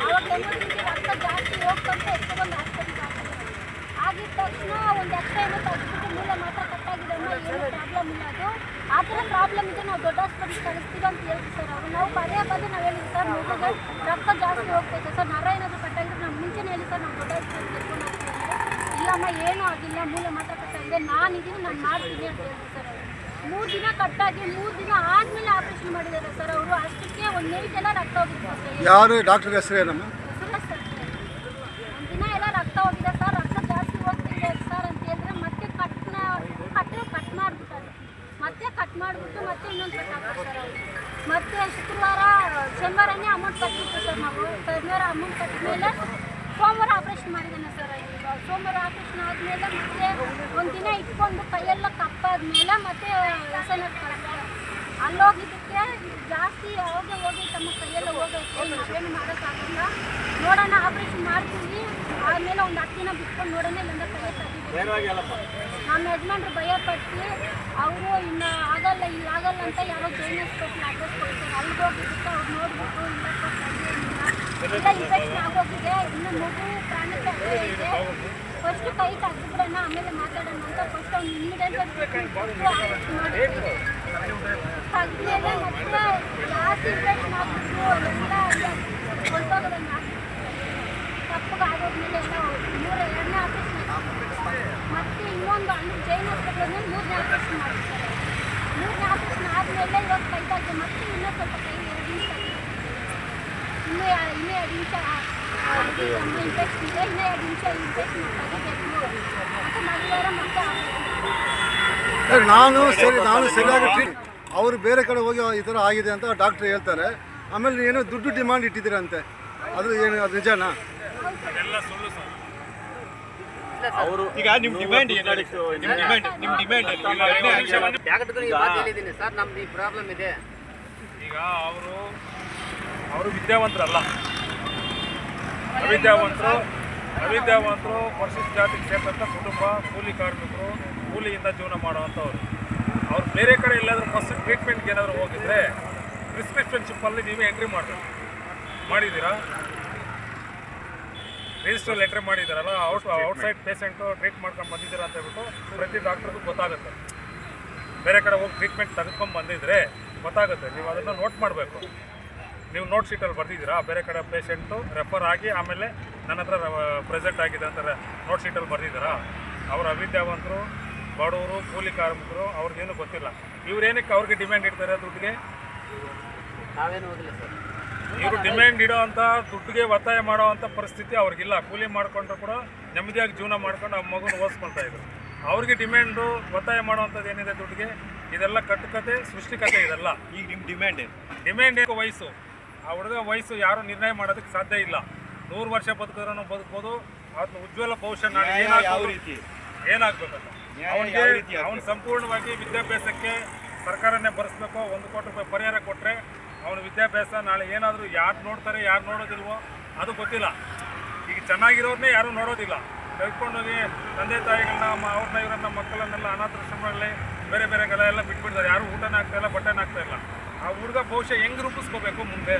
ಆವಾಗ ಎಮರ್ಜೆನ್ಸಿ ರಕ್ತ ಜಾಸ್ತಿ ಹೋಗ್ತಂತ ಎಷ್ಟೊಂದು ಹಾಸ್ಪಿಟ್ಲಿಗೆ ಹಾಕಿದ್ರು. ಆಗಿದ ತಕ್ಷಣ ಒಂದು ಎಕ್ಸ್ರೇನೂ ತೆಗೆದ್ಬಿಟ್ಟು ಮೂಲೆ ಮಾತ್ರ ಕಟ್ಟಾಗಿದೆ ಅಮ್ಮ, ಏನು ಪ್ರಾಬ್ಲಮ್ ಇಲ್ಲ, ಅದು ಆ ಥರ ಪ್ರಾಬ್ಲಮ್ ಇದೆ, ನಾವು ದೊಡ್ಡ ಹಾಸ್ಪಿಟ್ಲಿಗೆ ಕಳಿಸ್ತೀವಿ ಅಂತ ಹೇಳ್ತೀವಿ ಸರ್. ಅವರು ನಾವು ಪದೇ ನಾವು ಹೇಳಿದ್ವಿ ಸರ್, ಮಗುಗೆ ರಕ್ತ ಜಾಸ್ತಿ ಹೋಗ್ತೈತೆ ಸರ್, ನರ ಏನಾದರೂ ಕಟ್ಟಾಗಿದ್ರೆ ನಾವು ಮುಂಚೆನೇ ಹೇಳಿ ಸರ್, ನಾವು ದೊಡ್ಡ ಹಾಸ್ಪಿಟ್ಲಿಗೆ ಕರ್ಕೊಂಡು ಹೋಗ್ತೀವಿ ಅಂದರೆ ಇಲ್ಲಮ್ಮ ಏನೂ ಆಗಿಲ್ಲ, ಮೂಲೆ ಮಾತ್ರ ಕಟ್ಟಾಗಿದೆ, ನಾನಿದ್ದೀನಿ, ನಾನು ಮಾಡ್ತೀನಿ ಅಂತ ಹೇಳ್ತೀವಿ ಸರ್. ಅವರು 3 ದಿನ ಕಟ್ಟಾಗಿ 3 ದಿನ ಆದಮೇಲೆ ಆಪ್ರೇಷನ್ ಮಾಡಿದ್ದಾರೆ ಸರ್. ಅವರು ಅಷ್ಟಕ್ಕೆ ಒಂದು ನೈಟ್ ಎಲ್ಲ ರಕ್ತ ಹೋಗಿತ್ತು ಸರ್. ಯಾರು ಡಾಕ್ಟರ್ ಹೆಸರು ಏನಮ್ಮ? ಸುರೇಶ್ ಸರ್. ಒಂದು ದಿನ ಎಲ್ಲ ರಕ್ತ ಹೋಗಿದೆ ಸರ್, ರಕ್ತ ಜಾಸ್ತಿ ಹೋಗ್ತಿದೆ ಸರ್ ಅಂತ ಹೇಳಿದ್ರೆ ಮತ್ತೆ ಕಟ್ ಮಾಡಿಬಿಟ್ಟಾರೆ, ಮತ್ತೆ ಕಟ್ ಮಾಡಿಬಿಟ್ಟು ಮತ್ತೆ ಇನ್ನೊಂದು ಕಟ್ ಹಾಕ್ತಾರೆ ಸರ್. ಅವರು ಮತ್ತೆ ಶನಿವಾರನೇ ಅಮೌಂಟ್ ಕಟ್ಟಿತ್ತು ಸರ್. ನಾವು ಶನಿವಾರ ಅಮೌಂಟ್ ಕಟ್ಟಿದ ಮೇಲೆ ಸೋಮವಾರ ಆಪ್ರೇಷನ್ ಮಾಡಿದ್ದಾನೆ ಸರ್. ಈಗ ಸೋಮವಾರ ಆಪ್ರೇಷನ್ ಆದಮೇಲೆ ಮತ್ತೆ ಒಂದು ದಿನ ಇಟ್ಕೊಂಡು ಕೈಯೆಲ್ಲ ಕಪ್ಪಾದ್ಮೇಲೆ ಮತ್ತೆ ಎಸೆನಟ್ ಕಳಿಸ್ತಾರೆ. ಅಲ್ಲೋಗಿದ್ದಕ್ಕೆ ಜಾಸ್ತಿ ಹೋಗಿ ತಮ್ಮ ಕೈಯೆಲ್ಲ ಹೋಗೈತೆ, ನಾವೇನು ಮಾಡೋಕ್ಕಾಗಲ್ಲ, ನೋಡೋಣ ಆಪ್ರೇಷನ್ ಮಾಡ್ತೀವಿ, ಆದಮೇಲೆ ಒಂದು 10 ದಿನ ಬಿಟ್ಕೊಂಡು ನೋಡೋಣ, ಇಲ್ಲಿಂದ ಕೈ ತೆಗಿತೀವಿ. ನಮ್ಮ ಯಜಮಾನ್ರು ಭಯಪಟ್ಟು ಅವರು ಇನ್ನು ಆಗಲ್ಲ ಅಂತ ಯಾರೋ ಜೈನ್ ಹಾಸ್ಪಿಟ್ಲ್ ಅಡ್ರೆಸ್ ಕೊಡ್ತಾರೆ. ಅಲ್ಲಿಗೆ ಹೋಗಿದ್ದಕ್ಕೆ ಅವ್ರು ನೋಡ್ಬಿಟ್ಟು ಇಲ್ಲ ಇನ್ಫೆಕ್ಷನ್ ಆಗೋಗಿದೆ, ಇನ್ನು ಮಗು ಪ್ರಾಣಕ್ಕೆ ಅಪಾಯ ಇದೆ, ಫಸ್ಟ್ ಕೈ ತೆಗೆದ್ಬಿಡೋಣ ಆಮೇಲೆ ಮಾತಾಡೋಣ ಅಂತ ಫಸ್ಟ್ ಅವ್ನು ಇಮ್ಮಿಡಿಯೇಟ್ ಮಾಡಿದ್ವಿ. ತೆಗ್ದ್ಮೇಲೆ ಮತ್ತೆ ಜಾಸ್ತಿ ಇನ್ಫೆಕ್ಷನ್ ಆಗ್ಬಿಟ್ಟು ಎಲ್ಲ ಹೊಲ್ಟೋಗೋದನ್ನ ತಪ್ಪಗಾಗೋದ್ಮೇಲೆ ಎಲ್ಲ 2ನೇ ಆಪ್ರೇಷನ್ ಮತ್ತೆ ಇನ್ನೊಂದು ಅಂದ್ರೆ ಜೈನ್ ಹಾಸ್ಪಿಟ್ಲಲ್ಲಿ 3ನೇ ಆಪ್ರೇಷನ್ ಮಾಡಿರ್ತಾರೆ. 3ನೇ ಆಪ್ರೇಷನ್ ಆದಮೇಲೆ ಇವಾಗ ಕೈ ತೆಗೆದು ಮತ್ತೆ ಇನ್ನೂ ಸ್ವಲ್ಪ ಕೈ 2 ನಿಮಿಷ ಇನ್ನೂ 2 ನಿಮಿಷ ಇನ್ಫೆಕ್ಷನ್ ಇದೆ, ಇನ್ನೂ 2 ನಿಮಿಷ ಇನ್ಫೆಕ್ಷನ್ ತೆಗಿಬೇಕು ಮತ್ತು ಮಹಿಳೆಯರ ಮತ್ತೆ ನಾನು ಸರಿಯಾಗಿ ಅವರು ಬೇರೆ ಕಡೆ ಹೋಗಿ ಈ ಥರ ಆಗಿದೆ ಅಂತ ಡಾಕ್ಟ್ರ್ ಹೇಳ್ತಾರೆ. ಆಮೇಲೆ ಏನೋ ದುಡ್ಡು ಡಿಮಾಂಡ್ ಇಟ್ಟಿದ್ದೀರಂತೆ, ಅದು ಏನು, ಅದು ನಿಜನಾ? ಅವರು ಈಗ ನಿಮ್ಮ ಡಿಮ್ಯಾಂಡ್ ಏನಾಗಿತ್ತು? ನಿಮ್ಮ ಡಿಮ್ಯಾಂಡ್ ಹೇಳಿದ್ದೀನಿ ಸರ್, ನಮ್ದು ಈ ಪ್ರಾಬ್ಲಮ್ ಇದೆ. ಈಗ ಅವರು ವಿದ್ಯಾವಂತರಲ್ಲ, ಅವಿದ್ಯಾವಂತರು ಪರಿಶಿಷ್ಟ ಜಾತಿಗೆ ಸೇರಿದಂಥ ಕುಟುಂಬ, ಕೂಲಿ ಕಾರ್ಮಿಕರು, ಕೂಲಿಯಿಂದ ಜೀವನ ಮಾಡುವಂಥವ್ರು. ಅವ್ರು ಬೇರೆ ಕಡೆ ಎಲ್ಲಾದರೂ ಫಸ್ಟ್ ಟ್ರೀಟ್ಮೆಂಟ್ಗೆ ಏನಾದರೂ ಹೋಗಿದ್ರೆ ಪ್ರಿಸ್ಕ್ರಿಪ್ಷನ್ ಶಿಪ್ಪಲ್ಲಿ ನೀವೇ ಎಂಟ್ರಿ ಮಾಡಿದ್ದೀರಾ? ರಿಜಿಸ್ಟ್ರಲ್ಲಿ ಎಂಟ್ರಿ ಮಾಡಿದ್ದೀರಲ್ಲ, ಔಟ್ಸೈಡ್ ಪೇಷೆಂಟು ಟ್ರೀಟ್ ಮಾಡ್ಕೊಂಡು ಬಂದಿದ್ದೀರಾ ಅಂತ ಹೇಳ್ಬಿಟ್ಟು ಪ್ರತಿ ಡಾಕ್ಟ್ರಿಗೂ ಗೊತ್ತಾಗುತ್ತೆ. ಬೇರೆ ಕಡೆ ಹೋಗಿ ಟ್ರೀಟ್ಮೆಂಟ್ ತೆಗೆದುಕೊಂಡು ಬಂದಿದ್ರೆ ಗೊತ್ತಾಗುತ್ತೆ. ನೀವು ಅದನ್ನು ನೋಟ್ ಮಾಡಬೇಕು. ನೀವು ನೋಟ್ ಶೀಟಲ್ಲಿ ಬರ್ದಿದ್ದೀರಾ? ಬೇರೆ ಕಡೆ ಪೇಷೆಂಟು ರೆಫರ್ ಆಗಿ ಆಮೇಲೆ ನನ್ನ ಹತ್ರ ಪ್ರೆಸೆಂಟ್ ಆಗಿದೆ ಅಂತ ನೋಟ್ ಶೀಟಲ್ಲಿ ಬರ್ದಿದ್ದೀರಾ? ಅವರು ಅವಿದ್ಯಾವಂತರು, ಬಡವರು, ಕೂಲಿ ಕಾರ್ಮಿಕರು, ಅವ್ರಿಗೇನು ಗೊತ್ತಿಲ್ಲ. ಇವ್ರೇನಕ್ಕೆ ಅವ್ರಿಗೆ ಡಿಮ್ಯಾಂಡ್ ಇಡ್ತಾರೆ ದುಡ್ಡಿಗೆ? ನಾವೇನು ಹೋಗಿಲ್ಲ ಸರ್. ಇವರು ಡಿಮ್ಯಾಂಡ್ ಇಡೋ ಅಂಥ ದುಡ್ಡಿಗೆ ಒತ್ತಾಯ ಮಾಡೋ ಅಂಥ ಪರಿಸ್ಥಿತಿ ಅವ್ರಿಗಿಲ್ಲ. ಕೂಲಿ ಮಾಡ್ಕೊಂಡ್ರು ಕೂಡ ನೆಮ್ಮದಿಯಾಗಿ ಜೀವನ ಮಾಡ್ಕೊಂಡು ಆ ಮಗುನ ಓದಿಸ್ಕೊಳ್ತಾ ಇದ್ರು. ಅವ್ರಿಗೆ ಡಿಮ್ಯಾಂಡು ಒತ್ತಾಯ ಮಾಡೋವಂಥದ್ದು ಏನಿದೆ ದುಡ್ಡಿಗೆ? ಇದೆಲ್ಲ ಕಟ್ಟುಕತೆ, ಸೃಷ್ಟಿಕತೆ ಇದೆಲ್ಲ. ಈಗ ನಿಮ್ಮ ಡಿಮ್ಯಾಂಡ್ ವಯಸ್ಸು, ಆ ಹುಡುಗ ವಯಸ್ಸು ಯಾರು ನಿರ್ಣಯ ಮಾಡೋದಕ್ಕೆ ಸಾಧ್ಯ ಇಲ್ಲ. 100 ವರ್ಷ ಬದುಕಿದ್ರೂ ಬದುಕ್ಬೋದು. ಅದನ್ನ ಉಜ್ವಲ ಭವಿಷ್ಯ ನಾಳೆ ಏನಾಗಬೇಕಂತ ಅವನು ಸಂಪೂರ್ಣವಾಗಿ ವಿದ್ಯಾಭ್ಯಾಸಕ್ಕೆ ಸರ್ಕಾರನೇ ಭರಿಸ್ಬೇಕು. 1 ಕೋಟಿ ರೂಪಾಯಿ ಪರಿಹಾರ ಕೊಟ್ಟರೆ ಅವನ ವಿದ್ಯಾಭ್ಯಾಸ ನಾಳೆ ಏನಾದರೂ ಯಾರು ನೋಡ್ತಾರೆ ಯಾರು ನೋಡೋದಿಲ್ವೋ ಅದು ಗೊತ್ತಿಲ್ಲ. ಈಗ ಚೆನ್ನಾಗಿರೋದನ್ನೇ ಯಾರೂ ನೋಡೋದಿಲ್ಲ. ತೆಗೆದುಕೊಂಡೋಗಿ ತಂದೆ ತಾಯಿಗಳನ್ನ ಅವ್ರನ್ನ ಇವರನ್ನ ಮಕ್ಕಳನ್ನೆಲ್ಲ ಅನಾಥಾಶ್ರಮಗಳಲ್ಲಿ ಬೇರೆ ಬೇರೆ ಕಡೆ ಎಲ್ಲ ಬಿಟ್ಬಿಡ್ತಾರೆ. ಯಾರು ಊಟನೇ ಆಗ್ತಾಯಿಲ್ಲ, ಬಟ್ಟೆನೇ ಆಗ್ತಾಯಿಲ್ಲ. ಆ ಹುಡುಗ ಭವಿಷ್ಯ ಹೆಂಗೆ ರೂಪಿಸ್ಕೋಬೇಕು ಮುಂದೆ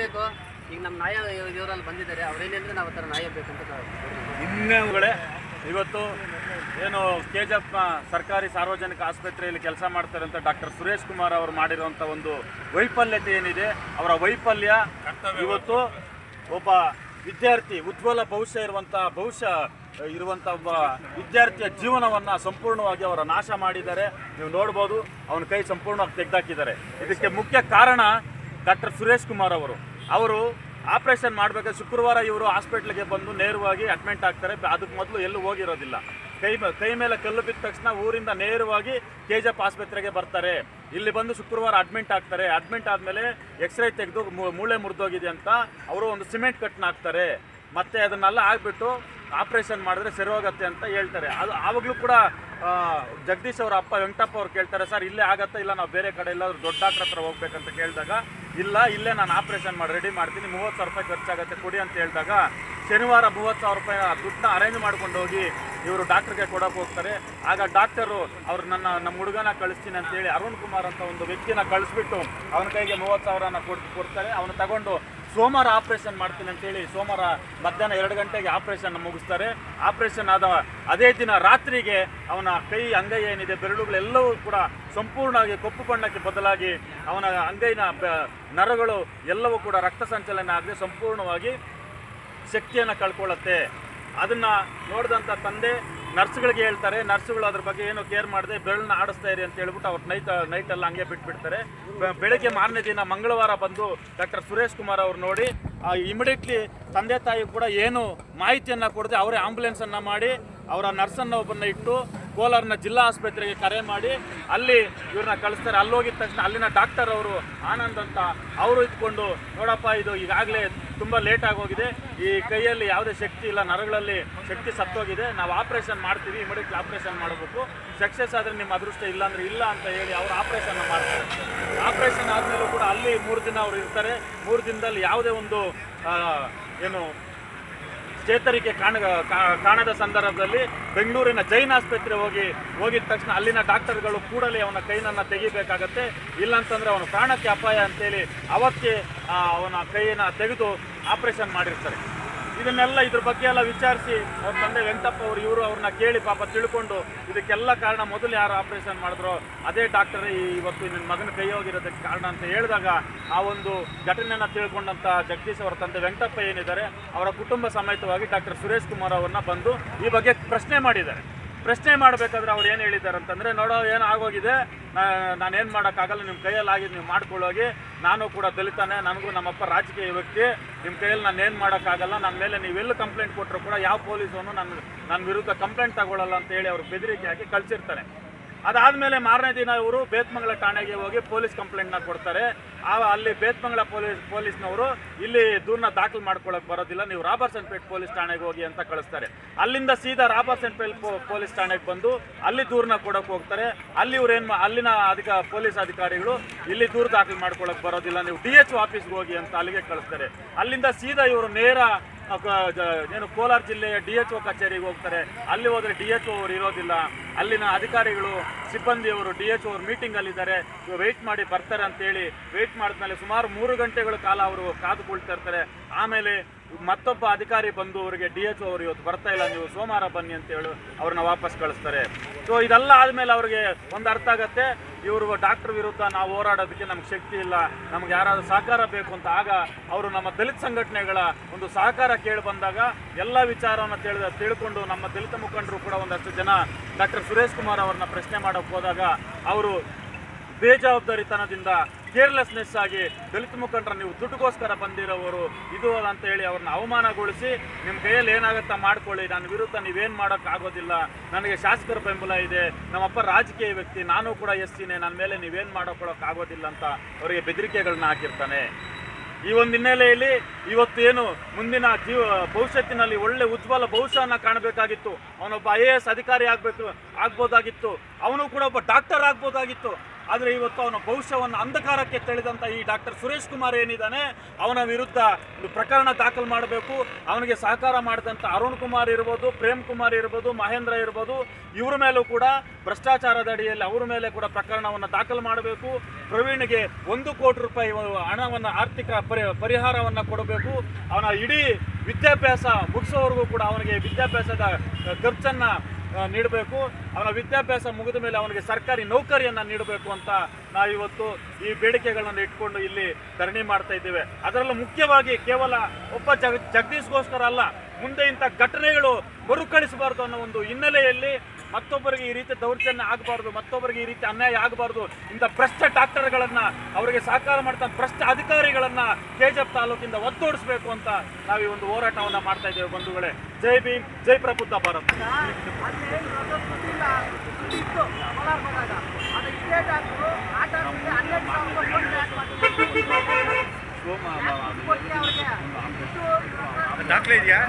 ಬೇಕು. ಈಗ ನಮ್ಮ ನ್ಯಾಯ ಇವರಲ್ಲಿ ಬಂದಿದ್ದಾರೆ, ಅವ್ರೇನೇಂದ್ರೆ ನಾವು ಆ ಥರ ನ್ಯಾಯ ಬೇಕಂತ ಇನ್ನುಗಳೇ ಇವತ್ತು ಏನು ಕೆಜಿಎಫ್ ಸರ್ಕಾರಿ ಸಾರ್ವಜನಿಕ ಆಸ್ಪತ್ರೆಯಲ್ಲಿ ಕೆಲಸ ಮಾಡ್ತಾರಂತ ಡಾಕ್ಟರ್ ಸುರೇಶ್ ಕುಮಾರ್ ಅವರು ಮಾಡಿರುವಂಥ ಒಂದು ವೈಫಲ್ಯತೆ ಏನಿದೆ, ಅವರ ವೈಫಲ್ಯ ಇವತ್ತು ಒಬ್ಬ ವಿದ್ಯಾರ್ಥಿ ಉಜ್ವಲ ಭವಿಷ್ಯ ಇರುವಂಥ ಒಬ್ಬ ವಿದ್ಯಾರ್ಥಿಯ ಜೀವನವನ್ನು ಸಂಪೂರ್ಣವಾಗಿ ಅವರ ನಾಶ ಮಾಡಿದ್ದಾರೆ. ನೀವು ನೋಡ್ಬೋದು, ಅವನ ಕೈ ಸಂಪೂರ್ಣವಾಗಿ ತೆಗೆದಾಕಿದ್ದಾರೆ. ಇದಕ್ಕೆ ಮುಖ್ಯ ಕಾರಣ ಡಾಕ್ಟರ್ ಸುರೇಶ್ ಕುಮಾರ್ ಅವರು ಆಪರೇಷನ್ ಮಾಡಬೇಕಾದ್ರೆ ಶುಕ್ರವಾರ ಇವರು ಹಾಸ್ಪಿಟ್ಲಿಗೆ ಬಂದು ನೇರವಾಗಿ ಅಡ್ಮಿಟ್ ಆಗ್ತಾರೆ. ಅದಕ್ಕೆ ಮೊದಲು ಎಲ್ಲೂ ಹೋಗಿರೋದಿಲ್ಲ. ಕೈ ಮೇಲೆ ಕಲ್ಲು ಬಿದ್ದ ತಕ್ಷಣ ಊರಿಂದ ನೇರವಾಗಿ ಕೆಜಿಎಫ್ ಆಸ್ಪತ್ರೆಗೆ ಬರ್ತಾರೆ. ಇಲ್ಲಿ ಬಂದು ಶುಕ್ರವಾರ ಅಡ್ಮಿಟ್ ಆಗ್ತಾರೆ. ಅಡ್ಮಿಟ್ ಆದಮೇಲೆ ಎಕ್ಸ್ರೇ ತೆಗೆದು ಮೂಳೆ ಮುರಿದೋಗಿದೆ ಅಂತ ಅವರು ಒಂದು ಸಿಮೆಂಟ್ ಕಟ್ನ ಹಾಕ್ತಾರೆ. ಮತ್ತೆ ಅದನ್ನೆಲ್ಲ ಆಗಿಬಿಟ್ಟು ಆಪರೇಷನ್ ಮಾಡಿದ್ರೆ ಸರಿ ಹೋಗುತ್ತೆ ಅಂತ ಹೇಳ್ತಾರೆ. ಅದು ಆವಾಗಲೂ ಕೂಡ ಜಗದೀಶ್ ಅವರ ಅಪ್ಪ ವೆಂಕಟಪ್ಪ ಅವ್ರು ಕೇಳ್ತಾರೆ, ಸರ್ ಇಲ್ಲೇ ಆಗತ್ತಾ, ಇಲ್ಲ ನಾವು ಬೇರೆ ಕಡೆ ಎಲ್ಲಾದ್ರೂ ದೊಡ್ಡ ಡಾಕ್ಟ್ರ್ ಹತ್ರ ಹೋಗ್ಬೇಕಂತ ಕೇಳಿದಾಗ, ಇಲ್ಲ ಇಲ್ಲೇ ನಾನು ಆಪರೇಷನ್ ಮಾಡಿ ರೆಡಿ ಮಾಡ್ತೀನಿ, 30,000 ರೂಪಾಯಿ ಖರ್ಚಾಗತ್ತೆ ಕೊಡಿ ಅಂತ ಹೇಳಿದಾಗ ಶನಿವಾರ 30,000 ರೂಪಾಯಿ ದುಡ್ಡನ್ನ ಅರೇಂಜ್ ಮಾಡ್ಕೊಂಡು ಹೋಗಿ ಇವರು ಡಾಕ್ಟರ್ಗೆ ಕೊಡೋಕೆ ಹೋಗ್ತಾರೆ. ಆಗ ಡಾಕ್ಟರು ಅವ್ರು ನಮ್ಮ ಹುಡುಗನ ಕಳಿಸ್ತೀನಿ ಅಂತೇಳಿ ಅರುಣ್ ಕುಮಾರ್ ಅಂತ ಒಂದು ವ್ಯಕ್ತಿನ ಕಳಿಸ್ಬಿಟ್ಟು ಅವನ ಕೈಗೆ 30,000ನ ಕೊಡ್ತಾರೆ. ಅವನು ತಗೊಂಡು ಸೋಮವಾರ ಆಪ್ರೇಷನ್ ಮಾಡ್ತೀನಿ ಅಂತೇಳಿ ಸೋಮವಾರ ಮಧ್ಯಾಹ್ನ 2 ಗಂಟೆಗೆ ಆಪ್ರೇಷನ್ ಮುಗಿಸ್ತಾರೆ. ಆಪ್ರೇಷನ್ ಆದ ಅದೇ ದಿನ ರಾತ್ರಿಗೆ ಅವನ ಕೈ ಅಂಗೈ ಏನಿದೆ ಬೆರಳುಗಳೆಲ್ಲವೂ ಕೂಡ ಸಂಪೂರ್ಣವಾಗಿ ಕಪ್ಪು ಬಣ್ಣಕ್ಕೆ ಬದಲಾಗಿ ಅವನ ಅಂಗೈನ ನರಗಳು ಎಲ್ಲವೂ ಕೂಡ ರಕ್ತ ಸಂಚಲನ ಆಗದೆ ಸಂಪೂರ್ಣವಾಗಿ ಶಕ್ತಿಯನ್ನು ಕಳ್ಕೊಳ್ಳುತ್ತೆ. ಅದನ್ನು ನೋಡಿದಂಥ ತಂದೆ ನರ್ಸ್ಗಳಿಗೆ ಹೇಳ್ತಾರೆ. ನರ್ಸ್ಗಳು ಅದ್ರ ಬಗ್ಗೆ ಏನು ಕೇರ್ ಮಾಡದೆ ಬೆರಳನ್ನ ಆಡಿಸ್ತಾ ಇರಿ ಅಂತ ಹೇಳ್ಬಿಟ್ಟು ಅವ್ರು ನೈಟೆಲ್ಲ ಹಂಗೆ ಬಿಟ್ಬಿಡ್ತಾರೆ. ಬೆಳಗ್ಗೆ ಮಾರನೇ ದಿನ ಮಂಗಳವಾರ ಬಂದು ಡಾಕ್ಟರ್ ಸುರೇಶ್ ಕುಮಾರ್ ಅವ್ರು ನೋಡಿ ಇಮಿಡಿಯೇಟ್ಲಿ ತಂದೆ ತಾಯಿ ಕೂಡ ಏನು ಮಾಹಿತಿಯನ್ನು ಕೊಡದೆ ಅವರೇ ಆಂಬುಲೆನ್ಸನ್ನು ಮಾಡಿ ಅವರ ನರ್ಸನ್ನು ಒಬ್ಬನ್ನ ಇಟ್ಟು ಕೋಲಾರನ ಜಿಲ್ಲಾ ಆಸ್ಪತ್ರೆಗೆ ಕರೆ ಮಾಡಿ ಅಲ್ಲಿ ಇವ್ರನ್ನ ಕಳಿಸ್ತಾರೆ. ಅಲ್ಲಿ ಹೋಗಿದ ತಕ್ಷಣ ಅಲ್ಲಿನ ಡಾಕ್ಟರ್ ಅವರು ಆನಂದ್ ಅಂತ ಅವರು ಇದ್ಕೊಂಡು ನೋಡಪ್ಪ ಇದು ಈಗಾಗಲೇ ತುಂಬ ಲೇಟ್ ಆಗೋಗಿದೆ, ಈ ಕೈಯಲ್ಲಿ ಯಾವುದೇ ಶಕ್ತಿ ಇಲ್ಲ, ನರಗಳಲ್ಲಿ ಶಕ್ತಿ ಸತ್ತೋಗಿದೆ, ನಾವು ಆಪ್ರೇಷನ್ ಮಾಡ್ತೀವಿ, ಇಮಿಡಿಯೇಟ್ಲಿ ಆಪ್ರೇಷನ್ ಮಾಡಬೇಕು, ಸಕ್ಸಸ್ ಆದರೆ ನಿಮ್ಮ ಅದೃಷ್ಟ ಇಲ್ಲ ಅಂದರೆ ಇಲ್ಲ ಅಂತ ಹೇಳಿ ಅವರು ಆಪ್ರೇಷನ್ ಮಾಡ್ತಾರೆ. ಆಪ್ರೇಷನ್ ಆದಮೇಲೂ ಕೂಡ ಅಲ್ಲಿ 3 ದಿನ ಅವರು ಇರ್ತಾರೆ. 3 ದಿನದಲ್ಲಿ ಯಾವುದೇ ಒಂದು ಏನು ಚೇತರಿಕೆ ಕಾಣದ ಸಂದರ್ಭದಲ್ಲಿ ಬೆಂಗಳೂರಿನ ಜೈನ್ ಆಸ್ಪತ್ರೆ ಹೋಗಿದ ತಕ್ಷಣ ಅಲ್ಲಿನ ಡಾಕ್ಟರ್ಗಳು ಕೂಡಲೇ ಅವನ ಕೈನನ್ನು ತೆಗಿಬೇಕಾಗತ್ತೆ, ಇಲ್ಲಾಂತಂದರೆ ಅವನ ಪ್ರಾಣಕ್ಕೆ ಅಪಾಯ ಅಂತೇಳಿ ಅವತ್ತೇ ಅವನ ಕೈಯನ್ನು ತೆಗೆದು ಆಪ್ರೇಷನ್ ಮಾಡಿರ್ತಾರೆ. ಇದನ್ನೆಲ್ಲ ಇದ್ರ ಬಗ್ಗೆ ಎಲ್ಲ ವಿಚಾರಿಸಿ ಅವ್ರ ತಂದೆ ವೆಂಕಟಪ್ಪ ಅವರು ಅವ್ರನ್ನ ಕೇಳಿ ಪಾಪ ತಿಳ್ಕೊಂಡು ಇದಕ್ಕೆಲ್ಲ ಕಾರಣ ಮೊದಲು ಯಾರು ಆಪ್ರೇಷನ್ ಮಾಡಿದ್ರೋ ಅದೇ ಡಾಕ್ಟರೇ ಇವತ್ತು ನಿನ್ನ ಮಗನ ಕೈ ಹೋಗಿರೋದಕ್ಕೆ ಕಾರಣ ಅಂತ ಹೇಳಿದಾಗ ಆ ಒಂದು ಘಟನೆಯನ್ನು ತಿಳ್ಕೊಂಡಂಥ ಜಗದೀಶ್ ಅವರ ತಂದೆ ವೆಂಕಟಪ್ಪ ಏನಿದ್ದಾರೆ ಅವರ ಕುಟುಂಬ ಸಮೇತವಾಗಿ ಡಾಕ್ಟರ್ ಸುರೇಶ್ ಕುಮಾರ್ ಅವ್ರನ್ನ ಬಂದು ಈ ಬಗ್ಗೆ ಪ್ರಶ್ನೆ ಮಾಡಿದ್ದಾರೆ. ಪ್ರಶ್ನೆ ಮಾಡಬೇಕಾದ್ರೆ ಅವ್ರು ಏನು ಹೇಳಿದ್ದಾರೆ ಅಂತಂದರೆ, ನೋಡೋ ಏನು ಆಗೋಗಿದೆ, ನಾನೇನು ಮಾಡೋಕ್ಕಾಗಲ್ಲ, ನಿಮ್ಮ ಕೈಯಲ್ಲಿ ಆಗಿದ್ದು ನೀವು ಮಾಡ್ಕೊಳ್ಳೋಗಿ, ನಾನು ಕೂಡ ದಲಿತಾನೆ, ನನಗೂ ನಮ್ಮಪ್ಪ ರಾಜಕೀಯ ವ್ಯಕ್ತಿ, ನಿಮ್ಮ ಕೈಯಲ್ಲಿ ನಾನೇನು ಮಾಡೋಕ್ಕಾಗಲ್ಲ, ನನ್ನ ಮೇಲೆ ನೀವೆಲ್ಲ ಕಂಪ್ಲೇಂಟ್ ಕೊಟ್ಟರು ಕೂಡ ಯಾವ ಪೊಲೀಸನು ನನ್ನ ವಿರುದ್ಧ ಕಂಪ್ಲೇಂಟ್ ತಗೊಳ್ಳಲ್ಲ ಅಂತ ಹೇಳಿ ಅವ್ರು ಬೆದರಿಕೆ ಹಾಕಿ ಕಳಿಸಿರ್ತಾರೆ. ಅದಾದಮೇಲೆ ಮಾರನೇ ದಿನ ಇವರು ಬೇತ್ಮಂಗಲ ಠಾಣೆಗೆ ಹೋಗಿ ಪೊಲೀಸ್ ಕಂಪ್ಲೇಂಟ್ನ ಕೊಡ್ತಾರೆ. ಅಲ್ಲಿ ಬೇತ್ಮಂಗಲ ಪೊಲೀಸ್ನವರು ಇಲ್ಲಿ ದೂರನ್ನ ದಾಖಲು ಮಾಡ್ಕೊಳ್ಳೋಕೆ ಬರೋದಿಲ್ಲ, ನೀವು ರಾಬರ್ಟ್ಸನ್ಪೇಟ್ ಪೊಲೀಸ್ ಠಾಣೆಗೆ ಹೋಗಿ ಅಂತ ಕಳಿಸ್ತಾರೆ. ಅಲ್ಲಿಂದ ಸೀದಾ ರಾಬರ್ಟ್ಸನ್ಪೇಟ್ ಪೊಲೀಸ್ ಠಾಣೆಗೆ ಬಂದು ಅಲ್ಲಿ ದೂರನ್ನ ಕೊಡೋಕೆ ಹೋಗ್ತಾರೆ. ಅಲ್ಲಿ ಇವ್ರೇನು ಅಲ್ಲಿನ ಪೊಲೀಸ್ ಅಧಿಕಾರಿಗಳು ಇಲ್ಲಿ ದೂರು ದಾಖಲು ಮಾಡ್ಕೊಳ್ಳೋಕೆ ಬರೋದಿಲ್ಲ, ನೀವು DHO ಆಫೀಸ್ಗೆ ಹೋಗಿ ಅಂತ ಅಲ್ಲಿಗೆ ಕಳಿಸ್ತಾರೆ. ಅಲ್ಲಿಂದ ಸೀದಾ ಇವರು ನೇರ ಏನು ಕೋಲಾರ ಜಿಲ್ಲೆಯ DHO ಕಚೇರಿಗೆ ಹೋಗ್ತಾರೆ. ಅಲ್ಲಿ ಹೋದರೆ DHO ಅವರು ಇರೋದಿಲ್ಲ, ಅಲ್ಲಿನ ಅಧಿಕಾರಿಗಳು ಸಿಬ್ಬಂದಿಯವರು DHO ಅವರು ಮೀಟಿಂಗಲ್ಲಿದ್ದಾರೆ, ವೆಯ್ಟ್ ಮಾಡಿ ಬರ್ತಾರೆ ಅಂತೇಳಿ ವೆಯ್ಟ್ ಮಾಡಿದ್ಮೇಲೆ ಸುಮಾರು 3 ಗಂಟೆಗಳ ಕಾಲ ಅವರು ಕಾದುಕೊಳ್ತಾ ಇರ್ತಾರೆ. ಆಮೇಲೆ ಮತ್ತೊಬ್ಬ ಅಧಿಕಾರಿ ಬಂದು ಅವರಿಗೆ DHO ಅವರು ಇವತ್ತು ಬರ್ತಾ ಇಲ್ಲ, ನೀವು ಸೋಮವಾರ ಬನ್ನಿ ಅಂತ ಹೇಳಿ ಅವ್ರನ್ನ ವಾಪಸ್ ಕಳಿಸ್ತಾರೆ. ಸೊ ಇದೆಲ್ಲ ಆದಮೇಲೆ ಅವ್ರಿಗೆ ಒಂದು ಅರ್ಥ ಆಗುತ್ತೆ, ಇವರು ಡಾಕ್ಟರ್ ವಿರುದ್ಧ ನಾವು ಹೋರಾಡೋದಕ್ಕೆ ನಮ್ಗೆ ಶಕ್ತಿ ಇಲ್ಲ, ನಮ್ಗೆ ಯಾರಾದರೂ ಸಹಕಾರ ಬೇಕು ಅಂತ. ಆಗ ಅವರು ನಮ್ಮ ದಲಿತ ಸಂಘಟನೆಗಳ ಒಂದು ಸಹಕಾರ ಕೇಳಿ ಬಂದಾಗ ಎಲ್ಲ ವಿಚಾರವನ್ನು ತಿಳ್ಕೊಂಡು ನಮ್ಮ ದಲಿತ ಮುಖಂಡರು ಕೂಡ ಒಂದಷ್ಟು ಜನ ಡಾಕ್ಟರ್ ಸುರೇಶ್ ಕುಮಾರ್ ಅವ್ರನ್ನ ಪ್ರಶ್ನೆ ಮಾಡೋಕ್ಕೆ ಹೋದಾಗ ಅವರು ಬೇಜವಾಬ್ದಾರಿತನದಿಂದ ಕೇರ್ಲೆಸ್ನೆಸ್ ಆಗಿ ದಲಿತ ಮುಖಂಡರ ನೀವು ದುಡ್ಡುಗೋಸ್ಕರ ಬಂದಿರೋವರು ಇದು ಅಂತ ಹೇಳಿ ಅವ್ರನ್ನ ಅವಮಾನಗೊಳಿಸಿ, ನಿಮ್ಮ ಕೈಯಲ್ಲಿ ಏನಾಗುತ್ತಾ ಮಾಡ್ಕೊಳ್ಳಿ, ನನ್ನ ವಿರುದ್ಧ ನೀವೇನು ಮಾಡೋಕ್ಕಾಗೋದಿಲ್ಲ, ನನಗೆ ಶಾಸಕರ ಬೆಂಬಲ ಇದೆ, ನಮ್ಮಪ್ಪ ರಾಜಕೀಯ ವ್ಯಕ್ತಿ, ನಾನು ಕೂಡ SCನೇ, ನನ್ನ ಮೇಲೆ ನೀವೇನು ಮಾಡೋಕ್ಕಾಗೋದಿಲ್ಲ ಅಂತ ಅವರಿಗೆ ಬೆದರಿಕೆಗಳನ್ನ ಹಾಕಿರ್ತಾನೆ. ಈ ಒಂದು ಹಿನ್ನೆಲೆಯಲ್ಲಿ ಇವತ್ತು ಏನು ಮುಂದಿನ ಭವಿಷ್ಯತ್ತಿನಲ್ಲಿ ಒಳ್ಳೆ ಉಜ್ವಲ ಭವಿಷ್ಯವನ್ನು ಕಾಣಬೇಕಾಗಿತ್ತು, ಅವನೊಬ್ಬ IAS ಅಧಿಕಾರಿ ಆಗ್ಬೋದಾಗಿತ್ತು, ಅವನು ಕೂಡ ಒಬ್ಬ ಡಾಕ್ಟರ್ ಆಗ್ಬೋದಾಗಿತ್ತು. ಆದರೆ ಇವತ್ತು ಅವನ ಭವಿಷ್ಯವನ್ನು ಅಂಧಕಾರಕ್ಕೆ ತಳೆದಂಥ ಈ ಡಾಕ್ಟರ್ ಸುರೇಶ್ ಕುಮಾರ್ ಏನಿದ್ದಾನೆ ಅವನ ವಿರುದ್ಧ ಒಂದು ಪ್ರಕರಣ ದಾಖಲು ಮಾಡಬೇಕು. ಅವನಿಗೆ ಸಹಕಾರ ಮಾಡಿದಂಥ ಅರುಣ್ ಕುಮಾರ್ ಇರ್ಬೋದು, ಪ್ರೇಮ್ ಕುಮಾರ್ ಇರ್ಬೋದು, ಮಹೇಂದ್ರ ಇರ್ಬೋದು, ಇವರ ಮೇಲೂ ಕೂಡ ಭ್ರಷ್ಟಾಚಾರದ ಅಡಿಯಲ್ಲಿ ಅವರ ಮೇಲೆ ಕೂಡ ಪ್ರಕರಣವನ್ನು ದಾಖಲು ಮಾಡಬೇಕು. ಪ್ರವೀಣ್ಗೆ 1 ಕೋಟಿ ರೂಪಾಯಿ ಹಣವನ್ನು ಆರ್ಥಿಕ ಪರಿಹಾರವನ್ನು ಕೊಡಬೇಕು. ಅವನ ಇಡೀ ವಿದ್ಯಾಭ್ಯಾಸ ಮುಗಿಸೋವರೆಗೂ ಕೂಡ ಅವನಿಗೆ ವಿದ್ಯಾಭ್ಯಾಸದ ಖರ್ಚನ್ನು ನೀಡಬೇಕು. ಅವನ ವಿದ್ಯಾಭ್ಯಾಸ ಮುಗಿದ ಮೇಲೆ ಅವನಿಗೆ ಸರ್ಕಾರಿ ನೌಕರಿಯನ್ನು ನೀಡಬೇಕು ಅಂತ ನಾವಿವತ್ತು ಈ ಬೇಡಿಕೆಗಳನ್ನು ಇಟ್ಕೊಂಡು ಇಲ್ಲಿ ಧರಣಿ ಮಾಡ್ತಾ ಇದ್ದೇವೆ. ಅದರಲ್ಲೂ ಮುಖ್ಯವಾಗಿ ಕೇವಲ ಒಬ್ಬ ಜಗದೀಶ್ಗೋಸ್ಕರ ಅಲ್ಲ, ಮುಂದೆ ಇಂಥ ಘಟನೆಗಳು ಮರುಕಳಿಸಬಾರ್ದು ಅನ್ನೋ ಒಂದು ಹಿನ್ನೆಲೆಯಲ್ಲಿ ಮತ್ತೊಬ್ಬರಿಗೆ ಈ ರೀತಿ ದೌರ್ಜನ್ಯ ಆಗಬಾರ್ದು, ಮತ್ತೊಬ್ಬರಿಗೆ ಈ ರೀತಿ ಅನ್ಯಾಯ ಆಗಬಾರ್ದು, ಇಂಥ ಭ್ರಷ್ಟ ಡಾಕ್ಟರ್ಗಳನ್ನು ಅವರಿಗೆ ಸಹಕಾರ ಮಾಡ್ತಾ ಭ್ರಷ್ಟ ಅಧಿಕಾರಿಗಳನ್ನು KGF ತಾಲೂಕಿಂದ ಒತ್ತೋಡಿಸಬೇಕು ಅಂತ ನಾವು ಈ ಒಂದು ಹೋರಾಟವನ್ನು ಮಾಡ್ತಾ ಇದ್ದೇವೆ. ಬಂಧುಗಳೇ, ಜೈ ಭೀಮ್, ಜೈ ಪ್ರಬುದ್ಧ ಭಾರತ್. ದಾಖಲೆ ಇದೆಯಾ?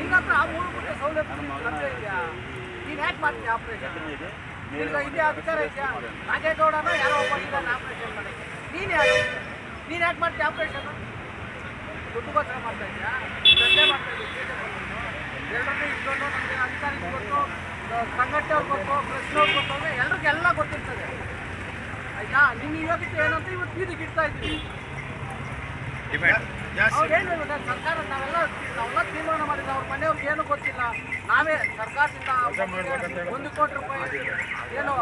ನಿನ್ನ ಹತ್ರ ಆ ಮೂಲಭೂತ ಸೌಲಭ್ಯ ಲಭ್ಯ ಇದೆಯಾ? ನೀನು ಯಾಕೆ ಮಾಡ್ತೀಯ ಆಪ್ರೇಷನ್? ಈಗ ಇದೇ ಅಧಿಕಾರ ಇದೆಯಾ? ನಾಗೇಗೌಡನೋ ಯಾರೋ ಒಬ್ಬ ಇದ್ದಾನೆ ಆಪ್ರೇಷನ್ ಮಾಡೋಕ್ಕೆ. ನೀನು ಯಾರು? ನೀನು ಯಾಕೆ ಮಾಡ್ತೀಯ ಆಪ್ರೇಷನ್? ದುಡ್ಡುಗೋಸ್ಕರ ಮಾಡ್ತಾ ಇದೆಯಾ? ದಂಧೆ ಮಾಡ್ತಾ ಇದೆಯಾ? ಎಲ್ಲರನ್ನೂ ಇಟ್ಕೊಂಡು ನಮಗೆ ಅಧಿಕಾರಿಗೆ ಗೊತ್ತು, ಸಂಘಟನೆ ಅವ್ರಿಗೆ ಗೊತ್ತು, ಪ್ರೆಸ್ನವ್ರಿಗೆ ಗೊತ್ತು ಅಂದರೆ ಎಲ್ರಿಗೆಲ್ಲ ಗೊತ್ತಿರ್ತದೆ ಆಯ್ತಾ? ನಿಮ್ಮ ಯೋಗ್ಯತೆ ಏನಂತ ಇವತ್ತು ಬೀದಿಗೆ ಇಡ್ತಾ ಇದ್ದೀವಿ. ಅವ್ರೇನು ಸರ್ಕಾರ ನಾವೆಲ್ಲ ತೀರ್ಮಾನ ಮಾಡಿದ್ರೆ ಅವ್ರ ಮನೆಯವ್ರಿಗೆ ಏನೂ ಗೊತ್ತಿಲ್ಲ. ನಾವೇ ಸರ್ಕಾರದಿಂದ 1 ಕೋಟಿ ರೂಪಾಯಿ ಏನು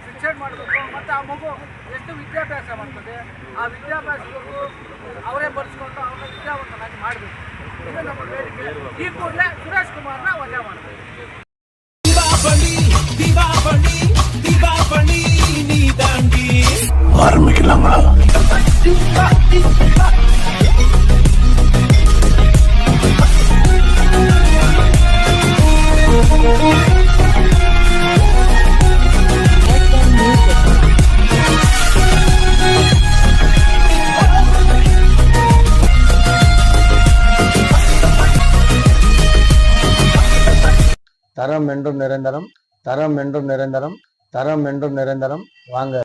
ಫಿಕ್ಸೆಡ್ ಮಾಡಬೇಕು. ಮತ್ತು ಆ ಮಗು ಎಷ್ಟು ವಿದ್ಯಾಭ್ಯಾಸ ಮಾಡ್ತದೆ, ಆ ವಿದ್ಯಾಭ್ಯಾಸಕ್ಕೂ ಅವರೇ ಬರೆಸ್ಕೊಂಡು ಅವ್ರನ್ನ ವಿದ್ಯಾವಂತನಾಗಿ ಮಾಡಬೇಕು. ಇದು ನಮ್ಮ ಬೇಡಿಕೆ. ಈ ಕೂಡಲೇ ಸುರೇಶ್ ಕುಮಾರ್ನ ವಜಾ ಮಾಡಬೇಕು. தரம் என்றும் நிரந்தரம், தரம் என்றும் நிரந்தரம், தரம் என்றும் நிரந்தரம். வாங்க.